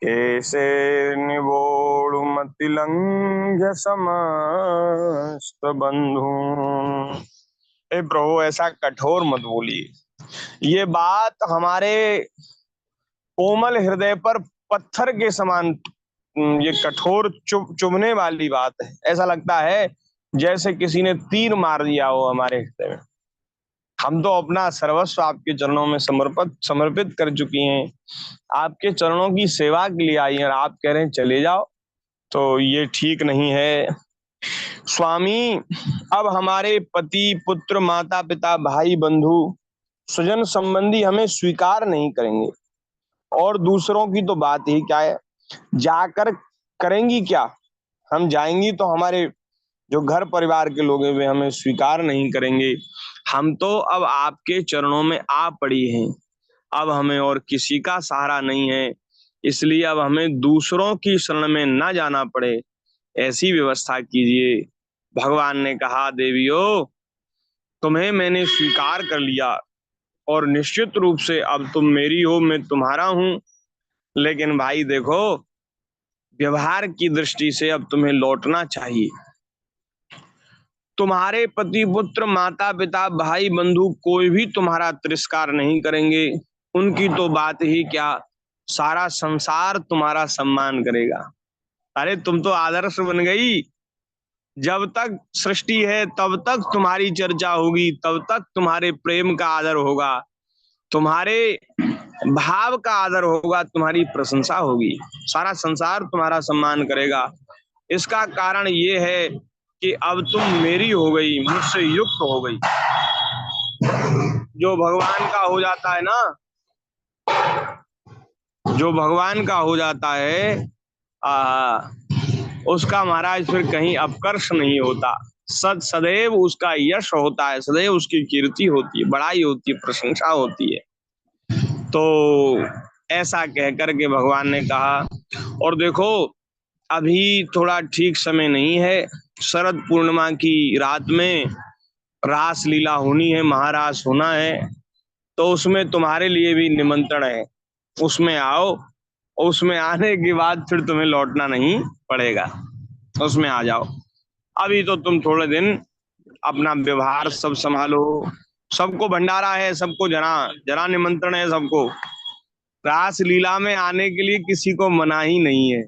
केसे निवोळुमतिलंघ्य समस्त बंधु। ए प्रभु, ऐसा कठोर मत बोलिए। ये बात हमारे कोमल हृदय पर पत्थर के समान ये कठोर चुभने वाली बात है। ऐसा लगता है जैसे किसी ने तीर मार दिया हो हमारे हृदय में। हम तो अपना सर्वस्व आपके चरणों में समर्पित कर चुकी हैं, आपके चरणों की सेवा के लिए आई हैं, और आप कह रहे हैं चले जाओ, तो ये ठीक नहीं है। स्वामी, अब हमारे पति पुत्र माता पिता भाई बंधु स्वजन संबंधी हमें स्वीकार नहीं करेंगे, और दूसरों की तो बात ही क्या है, जाकर करेंगी क्या? हम जाएंगी तो हमारे जो घर परिवार के लोग हैं वे हमें स्वीकार नहीं करेंगे। हम तो अब आपके चरणों में आ पड़ी हैं, अब हमें और किसी का सहारा नहीं है, इसलिए अब हमें दूसरों की शरण में ना जाना पड़े, ऐसी व्यवस्था कीजिए। भगवान ने कहा, देवियों, तुम्हें मैंने स्वीकार कर लिया और निश्चित रूप से अब तुम मेरी हो, मैं तुम्हारा हूं, लेकिन भाई देखो, व्यवहार की दृष्टि से अब तुम्हें लौटना चाहिए। तुम्हारे पति पुत्र माता पिता भाई बंधु कोई भी तुम्हारा तिरस्कार नहीं करेंगे, उनकी तो बात ही क्या, सारा संसार तुम्हारा सम्मान करेगा। अरे तुम तो आदर्श बन गई, जब तक सृष्टि है तब तक तुम्हारी चर्चा होगी, तब तक तुम्हारे प्रेम का आदर होगा, तुम्हारे भाव का आदर होगा, तुम्हारी प्रशंसा होगी, सारा संसार तुम्हारा सम्मान करेगा। इसका कारण ये है कि अब तुम मेरी हो गई, मुझसे युक्त हो गई। जो भगवान का हो जाता है ना, जो भगवान का हो जाता है उसका महाराज फिर कहीं अपकर्ष नहीं होता, सदैव उसका यश होता है, सदैव उसकी कीर्ति होती है, बड़ाई होती है, प्रशंसा होती है। तो ऐसा कह करके भगवान ने कहा, और देखो अभी थोड़ा ठीक समय नहीं है, शरद पूर्णिमा की रात में रास लीला होनी है, महारास होना है, तो उसमें तुम्हारे लिए भी निमंत्रण है, उसमें आओ, उसमें आने के बाद फिर तुम्हें लौटना नहीं पड़ेगा, उसमें आ जाओ। अभी तो तुम थोड़े दिन अपना व्यवहार सब संभालो, सबको भंडारा है, सबको जरा निमंत्रण है सबको, रास लीला में आने के लिए किसी को मना ही नहीं है।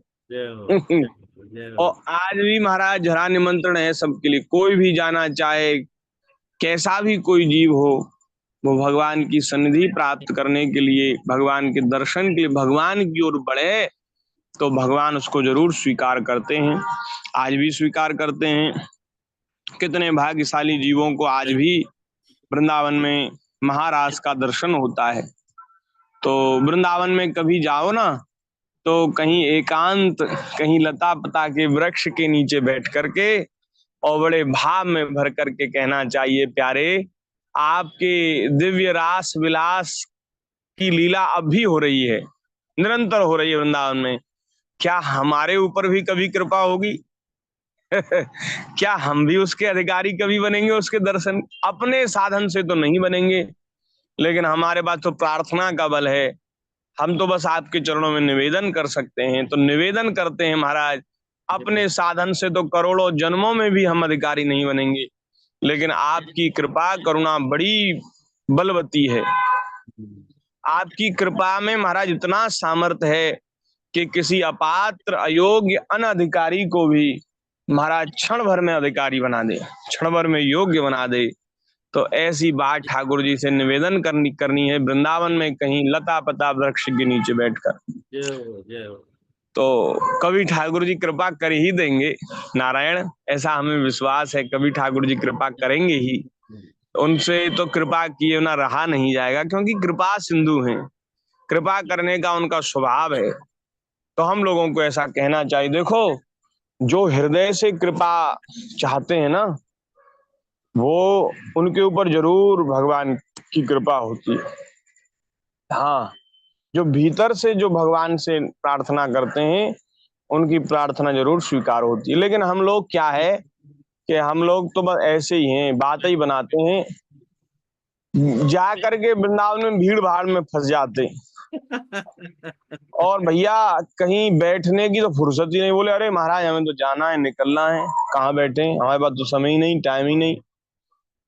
और आज भी महाराज जरा निमंत्रण है सबके लिए, कोई भी जाना चाहे, कैसा भी कोई जीव हो, वो भगवान की सन्निधि प्राप्त करने के लिए, भगवान के दर्शन के लिए भगवान की ओर बढ़े, तो भगवान उसको जरूर स्वीकार करते हैं, आज भी स्वीकार करते हैं। कितने भाग्यशाली जीवों को आज भी वृंदावन में महाराज का दर्शन होता है। तो वृंदावन में कभी जाओ ना, तो कहीं एकांत, कहीं लता पता के वृक्ष के नीचे बैठ करके और बड़े भाव में भर करके कहना चाहिए, प्यारे आपके दिव्य रास विलास की लीला अब भी हो रही है, निरंतर हो रही है वृंदावन में, क्या हमारे ऊपर भी कभी कृपा होगी? क्या हम भी उसके अधिकारी कभी बनेंगे? उसके दर्शन अपने साधन से तो नहीं बनेंगे, लेकिन हमारे पास तो प्रार्थना का बल है, हम तो बस आपके चरणों में निवेदन कर सकते हैं, तो निवेदन करते हैं महाराज। अपने साधन से तो करोड़ों जन्मों में भी हम अधिकारी नहीं बनेंगे, लेकिन आपकी कृपा करुणा बड़ी बलवती है। आपकी कृपा में महाराज इतना सामर्थ्य है कि किसी अपात्र अयोग्य अनधिकारी को भी महाराज क्षण भर में अधिकारी बना दे, क्षण भर में योग्य बना दे। तो ऐसी बात ठाकुर जी से निवेदन करनी है, वृंदावन में कहीं लता पता वृक्ष के नीचे बैठकर। तो कभी ठाकुर जी कृपा कर ही देंगे नारायण, ऐसा हमें विश्वास है, कभी ठाकुर जी कृपा करेंगे ही। उनसे तो कृपा किए ना रहा नहीं जाएगा, क्योंकि कृपा सिंधु हैं, कृपा करने का उनका स्वभाव है। तो हम लोगों को ऐसा कहना चाहिए। देखो, जो हृदय से कृपा चाहते हैं ना, वो उनके ऊपर जरूर भगवान की कृपा होती है। हाँ, जो भीतर से जो भगवान से प्रार्थना करते हैं, उनकी प्रार्थना जरूर स्वीकार होती है। लेकिन हम लोग क्या है कि हम लोग तो बस ऐसे ही हैं, बात ही बनाते हैं, जा करके वृंदावन में भीड़ भाड़ में फंस जाते हैं। और भैया कहीं बैठने की तो फुर्सत ही नहीं। बोले अरे महाराज हमें तो जाना है, निकलना है, कहाँ बैठे, हमारे पास तो समय ही नहीं, टाइम ही नहीं।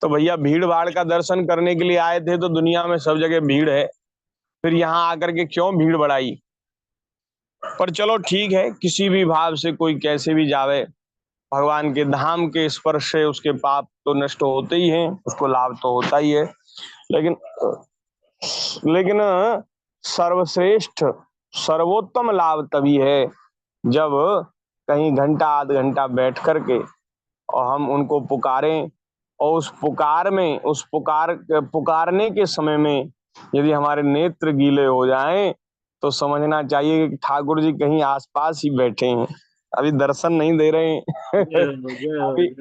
तो भैया भीड़ भाड़ का दर्शन करने के लिए आए थे, तो दुनिया में सब जगह भीड़ है, फिर यहाँ आकर के क्यों भीड़ बढ़ाई। पर चलो ठीक है, किसी भी भाव से कोई कैसे भी जावे, भगवान के धाम के स्पर्श से उसके पाप तो नष्ट होते ही हैं, उसको लाभ तो होता ही है। लेकिन लेकिन सर्वश्रेष्ठ सर्वोत्तम लाभ तभी है जब कहीं घंटा आध घंटा बैठ करके और हम उनको पुकारें, और उस पुकारने के समय में यदि हमारे नेत्र गीले हो जाएं, तो समझना चाहिए कि ठाकुर जी कहीं आसपास ही बैठे हैं, अभी दर्शन नहीं दे रहे हैं।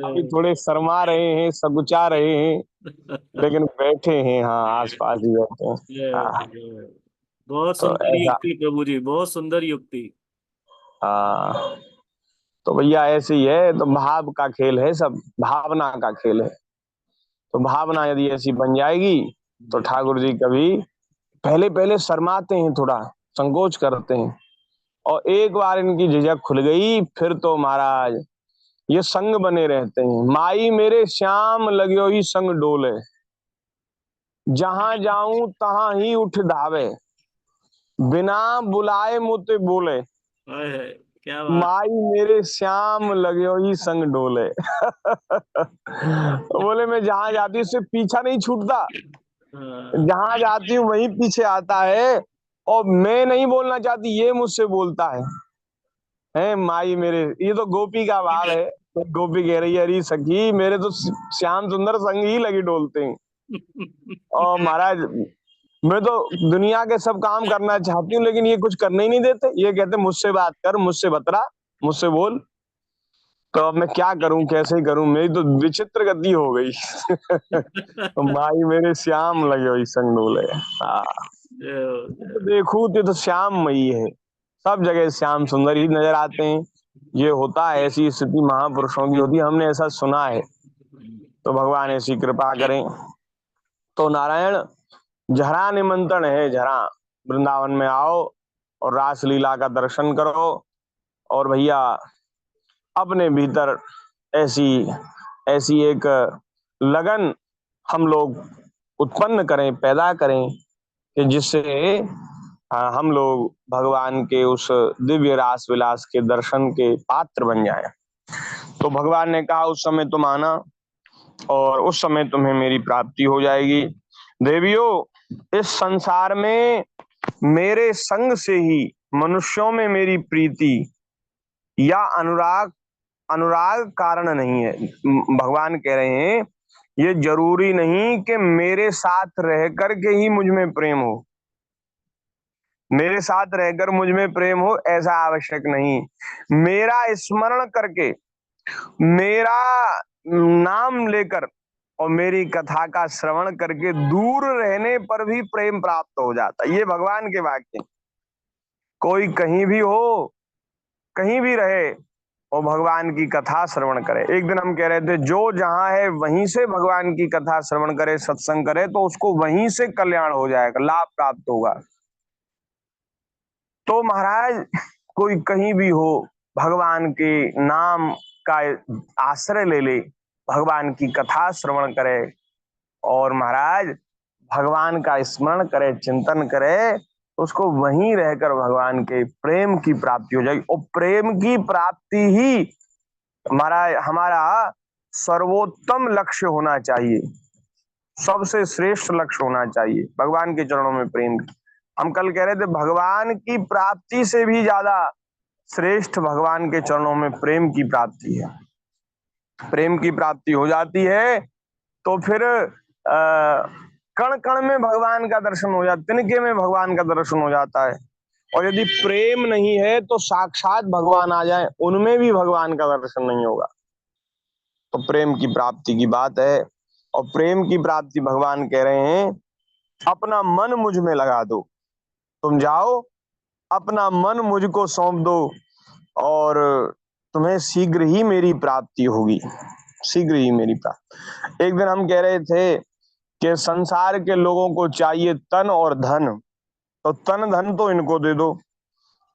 अभी थोड़े शर्मा रहे हैं, सकुचा रहे हैं, लेकिन बैठे हैं, हाँ आसपास ही बैठे हैं। हाँ, बहुत तो सुंदर ऐसा, युक्ति प्रभु जी, बहुत सुंदर युक्ति। हाँ, तो भैया ऐसे ही है, तो भाव का खेल है, सब भावना का खेल है। तो भावना यदि ऐसी बन जाएगी तो ठाकुर जी कभी पहले पहले शर्माते हैं, थोड़ा संकोच करते हैं, और एक बार इनकी झिझक खुल गई फिर तो महाराज ये संग बने रहते हैं। माई मेरे श्याम लग्यो ही संग डोले, जहां जाऊं तहां ही उठ धावे, बिना बुलाए मुझे बोले, क्या बात। माई मेरे श्याम लग्यो ही संग डोले। बोले मैं जहां जाती हूँ उससे पीछा नहीं छूटता, हाँ, जहां जाती हूँ वहीं पीछे आता है, और मैं नहीं बोलना चाहती ये मुझसे बोलता है माई मेरे। ये तो गोपी का भाव है। तो गोपी कह रही है अरे सखी मेरे तो श्याम सुंदर संग ही लगी डोलते हैं, और महाराज मैं तो दुनिया के सब काम करना चाहती हूँ, लेकिन ये कुछ करने ही नहीं देते। ये कहते मुझसे बात कर, मुझसे बतरा, मुझसे बोल। तो अब मैं क्या करूं, कैसे करूं, मेरी तो विचित्र गति हो गई। तो माई मेरे श्याम लगे हुई संग डोले। हाँ, तो देखूं तो श्याम मई है, सब जगह श्याम सुंदर ही नजर आते हैं। ये होता है, ऐसी स्थिति महापुरुषों की होती है, हमने ऐसा सुना है। तो भगवान ऐसी कृपा करें। तो नारायण जरा निमंत्रण है, जरा वृंदावन में आओ और रासलीला का दर्शन करो, और भैया अपने भीतर ऐसी ऐसी एक लगन हम लोग उत्पन्न करें, पैदा करें, कि जिससे हम लोग भगवान के उस दिव्य रास विलास के दर्शन के पात्र बन जाएं। तो भगवान ने कहा उस समय तुम आना, और उस समय तुम्हें मेरी प्राप्ति हो जाएगी। देवियों, इस संसार में मेरे संग से ही मनुष्यों में मेरी प्रीति या अनुराग अनुराग कारण नहीं है। भगवान कह रहे हैं ये जरूरी नहीं कि मेरे साथ रह करके ही मुझ में प्रेम हो, मेरे साथ रहकर मुझ में प्रेम हो ऐसा आवश्यक नहीं। मेरा स्मरण करके, मेरा नाम लेकर और मेरी कथा का श्रवण करके दूर रहने पर भी प्रेम प्राप्त हो जाता। ये भगवान के वाक्य। कोई कहीं भी हो, कहीं भी रहे, और भगवान की कथा श्रवण करे। एक दिन हम कह रहे थे जो जहां है वहीं से भगवान की कथा श्रवण करे, सत्संग करे, तो उसको वहीं से कल्याण हो जाएगा, लाभ प्राप्त होगा। तो महाराज कोई कहीं भी हो, भगवान के नाम का आश्रय ले ले, भगवान की कथा श्रवण करे, और महाराज भगवान का स्मरण करे, चिंतन करे, उसको वहीं रहकर भगवान के प्रेम की प्राप्ति हो जाएगी। और प्रेम की प्राप्ति ही हमारा हमारा सर्वोत्तम लक्ष्य होना चाहिए, सबसे श्रेष्ठ लक्ष्य होना चाहिए भगवान के चरणों में प्रेम। हम कल कह रहे थे भगवान की प्राप्ति से भी ज्यादा श्रेष्ठ भगवान के चरणों में प्रेम की प्राप्ति है। प्रेम की प्राप्ति हो जाती है तो फिर कण कण में भगवान का दर्शन हो जाता, तिनके में भगवान का दर्शन हो जाता है। और यदि प्रेम नहीं है तो साक्षात भगवान आ जाए, उनमें भी भगवान का दर्शन नहीं होगा। तो प्रेम की प्राप्ति की बात है। और प्रेम की प्राप्ति भगवान कह रहे हैं, अपना मन मुझ में लगा दो, तुम जाओ अपना मन मुझको सौंप दो और तुम्हें शीघ्र ही मेरी प्राप्ति होगी, शीघ्र ही मेरी प्राप्ति। एक दिन हम कह रहे थे कि संसार के लोगों को चाहिए तन और धन, तो तन धन तो इनको दे दो।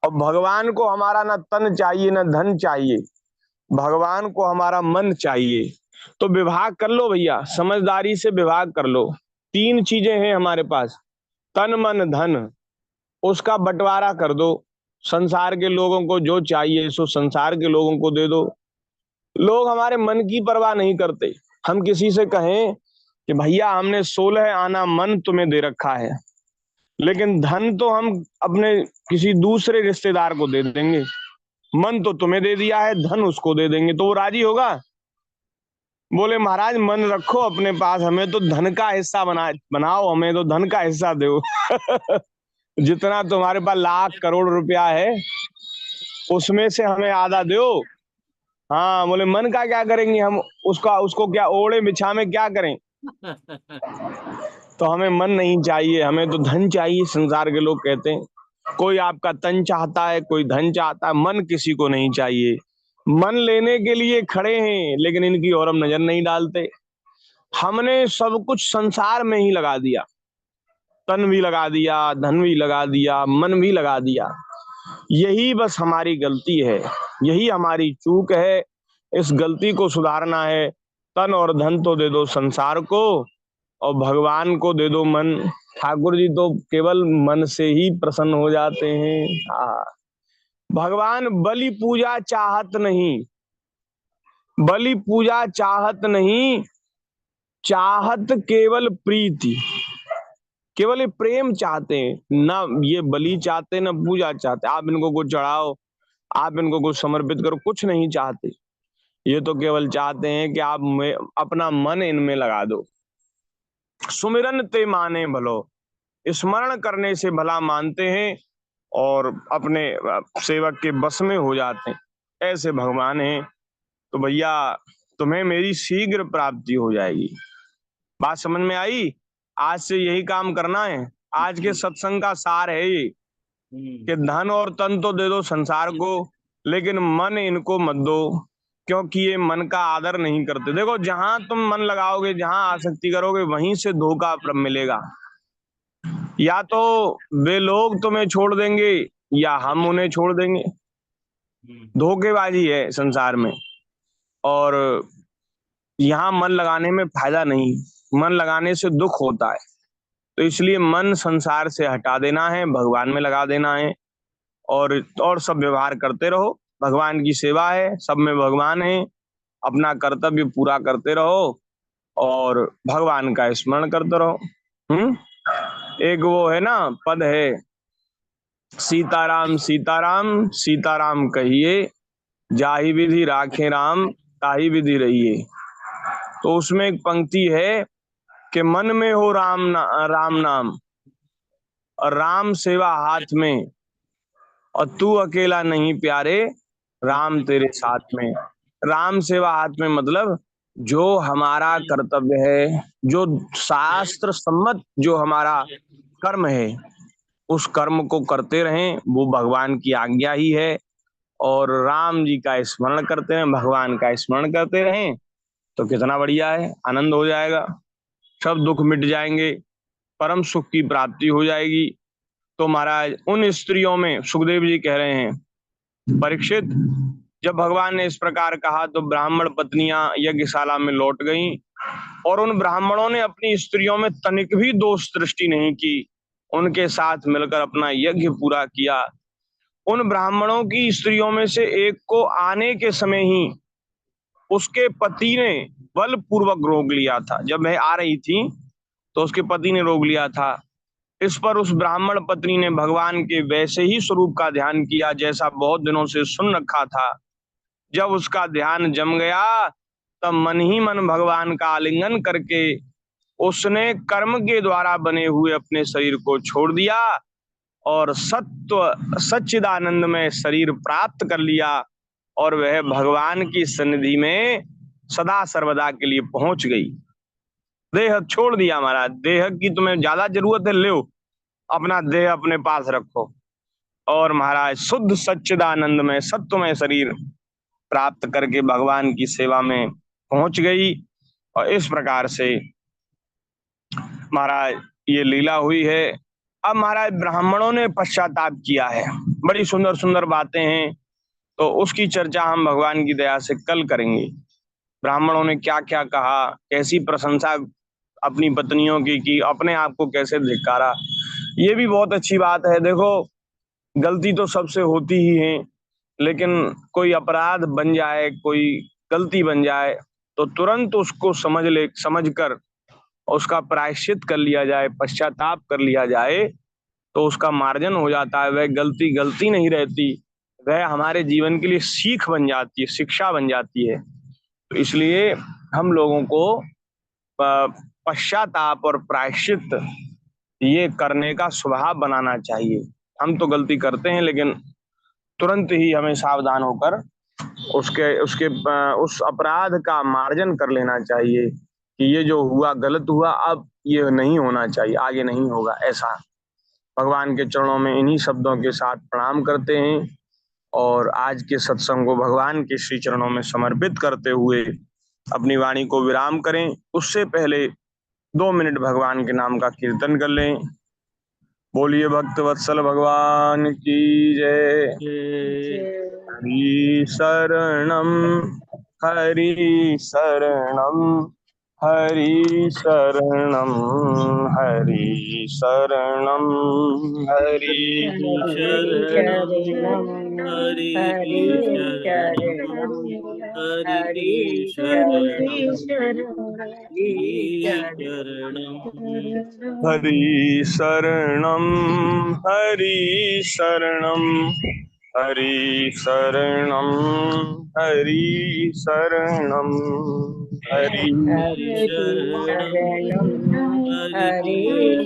और भगवान को हमारा ना तन चाहिए ना धन चाहिए, भगवान को हमारा मन चाहिए। तो विभाग कर लो भैया, समझदारी से विभाग कर लो। 3 चीजें हैं हमारे पास, तन मन धन, उसका बंटवारा कर दो। संसार के लोगों को जो चाहिए सो संसार के लोगों को दे दो। लोग हमारे मन की परवाह नहीं करते। हम किसी से कहें कि भैया हमने 16 आना मन तुम्हें दे रखा है, लेकिन धन तो हम अपने किसी दूसरे रिश्तेदार को दे देंगे, मन तो तुम्हें दे दिया है, धन उसको दे देंगे, तो वो राजी होगा? बोले महाराज मन रखो अपने पास, हमें तो धन का हिस्सा बनाओ, हमें तो धन का हिस्सा दो। जितना तुम्हारे पास लाख करोड़ रुपया है उसमें से हमें आधा दो। हाँ, बोले मन का क्या करेंगे हम, उसको क्या ओढ़े बिछा में क्या करें? तो हमें मन नहीं चाहिए, हमें तो धन चाहिए। संसार के लोग कहते हैं कोई आपका तन चाहता है, कोई धन चाहता है, मन किसी को नहीं चाहिए। मन लेने के लिए खड़े हैं लेकिन इनकी ओर हम नजर नहीं डालते। हमने सब कुछ संसार में ही लगा दिया, तन भी लगा दिया, धन भी लगा दिया, मन भी लगा दिया। यही बस हमारी गलती है, यही हमारी चूक है। इस गलती को सुधारना है। तन और धन तो दे दो संसार को और भगवान को दे दो मन। ठाकुर जी तो केवल मन से ही प्रसन्न हो जाते हैं। भगवान बलि पूजा चाहत नहीं, बलि पूजा चाहत नहीं, चाहत केवल प्रीति, केवल ये प्रेम चाहते हैं, ना ये बलि चाहते ना पूजा चाहते। आप इनको कुछ चढ़ाओ, आप इनको कुछ समर्पित करो, कुछ नहीं चाहते। ये तो केवल चाहते हैं कि आप अपना मन इनमें लगा दो। सुमिरन ते माने भलो, स्मरण करने से भला मानते हैं और अपने सेवक के बस में हो जाते हैं। ऐसे भगवान हैं। तो भैया तुम्हें मेरी शीघ्र प्राप्ति हो जाएगी। बात समझ में आई? आज से यही काम करना है। आज के सत्संग का सार है ये कि धन और तन तो दे दो संसार को, लेकिन मन इनको मत दो, क्योंकि ये मन का आदर नहीं करते। देखो जहां तुम मन लगाओगे, जहां आसक्ति करोगे, वहीं से धोखा मिलेगा। या तो वे लोग तुम्हें छोड़ देंगे या हम उन्हें छोड़ देंगे। धोखेबाजी है संसार में। और यहाँ मन लगाने में फायदा नहीं, मन लगाने से दुख होता है। तो इसलिए मन संसार से हटा देना है, भगवान में लगा देना है। और सब व्यवहार करते रहो। भगवान की सेवा है, सब में भगवान है। अपना कर्तव्य पूरा करते रहो और भगवान का स्मरण करते रहो। एक वो है ना पद है, सीताराम सीताराम सीताराम कहिए, जाहि विधि राखे राम ताहि विधि रहिए। तो उसमें एक पंक्ति है कि मन में हो राम नाम और राम सेवा हाथ में, और तू अकेला नहीं प्यारे राम तेरे साथ में। राम सेवा हाथ में मतलब जो हमारा कर्तव्य है, जो शास्त्र सम्मत जो हमारा कर्म है, उस कर्म को करते रहें, वो भगवान की आज्ञा ही है। और राम जी का स्मरण करते रहें, भगवान का स्मरण करते रहें, तो कितना बढ़िया है, आनंद हो जाएगा, सब दुख मिट जाएंगे, परम सुख की प्राप्ति हो जाएगी। तो महाराज उन स्त्रियों में सुखदेव जी कह रहे हैं, परीक्षित जब भगवान ने इस प्रकार कहा तो ब्राह्मण पत्नियां यज्ञशाला में लौट गईं और उन ब्राह्मणों ने अपनी स्त्रियों में तनिक भी दोष दृष्टि नहीं की, उनके साथ मिलकर अपना यज्ञ पूरा किया। उन ब्राह्मणों की स्त्रियों में से एक को आने के समय ही उसके पति ने बलपूर्वक रोक लिया था। जब वह आ रही थी तो उसके पति ने रोक लिया था इस पर उस ब्राह्मण पत्नी ने भगवान के वैसे ही स्वरूप का ध्यान किया जैसा बहुत दिनों से सुन रखा था। जब उसका ध्यान जम गया तब मन ही मन भगवान का आलिंगन करके उसने कर्म के द्वारा बने हुए अपने शरीर को छोड़ दिया और सत्व सच्चिदानंद में शरीर प्राप्त कर लिया और वह भगवान की सन्निधि में सदा सर्वदा के लिए पहुंच गई। देह छोड़ दिया महाराज, देह की तुम्हें ज्यादा जरूरत है, लो अपना देह अपने पास रखो। और महाराज शुद्ध सच्चिदानंद में सत्वमय शरीर प्राप्त करके भगवान की सेवा में पहुंच गई। और इस प्रकार से महाराज ये लीला हुई है। अब महाराज ब्राह्मणों ने पश्चाताप किया है, बड़ी सुंदर सुंदर बातें हैं, तो उसकी चर्चा हम भगवान की दया से कल करेंगे। ब्राह्मणों ने क्या क्या कहा, कैसी प्रशंसा अपनी पत्नियों की अपने आप को कैसे धिक्कारा, ये भी बहुत अच्छी बात है। देखो गलती तो सबसे होती ही है, लेकिन कोई अपराध बन जाए, कोई गलती बन जाए तो तुरंत उसको समझकर उसका प्रायश्चित कर लिया जाए, पश्चाताप कर लिया जाए तो उसका मार्जन हो जाता है। वह गलती गलती नहीं रहती, वह हमारे जीवन के लिए सीख बन जाती है, शिक्षा बन जाती है। तो इसलिए हम लोगों को पश्चाताप और प्रायश्चित ये करने का स्वभाव बनाना चाहिए। हम तो गलती करते हैं, लेकिन तुरंत ही हमें सावधान होकर उस अपराध का मार्जन कर लेना चाहिए कि ये जो हुआ गलत हुआ, अब ये नहीं होना चाहिए, आगे नहीं होगा ऐसा। भगवान के चरणों में इन्हीं शब्दों के साथ प्रणाम करते हैं और आज के सत्संग को भगवान के श्री चरणों में समर्पित करते हुए अपनी वाणी को विराम करें। उससे पहले 2 मिनट भगवान के नाम का कीर्तन कर लें। बोलिए भक्त वत्सल भगवान की जय। हरि शरणम हरि शरणम हरि शरणम हरि शरणम हरि शरणम हरि शरणम हरि शरणम हरि शरणम हरि शरणम हरि शरणम हरि शरणम हरि हरि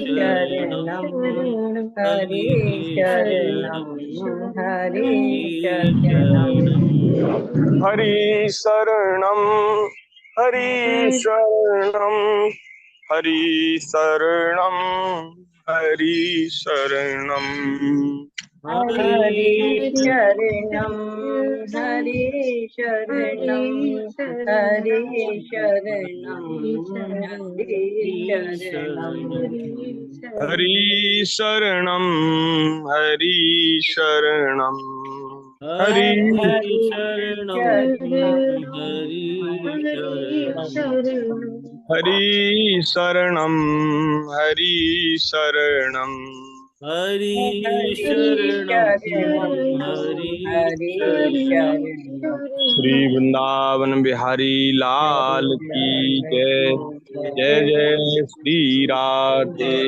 शरणम हरि शरणम हरि शरणम हरि शरणम हरि शरणम हरि शरणम हरि शरणम हरि शरणम हरि शरणम हरि हरि शरणम हरि शरणम हरि शरणम श्री वृंदावन बिहारी लाल की जय। जय जय श्री राधे।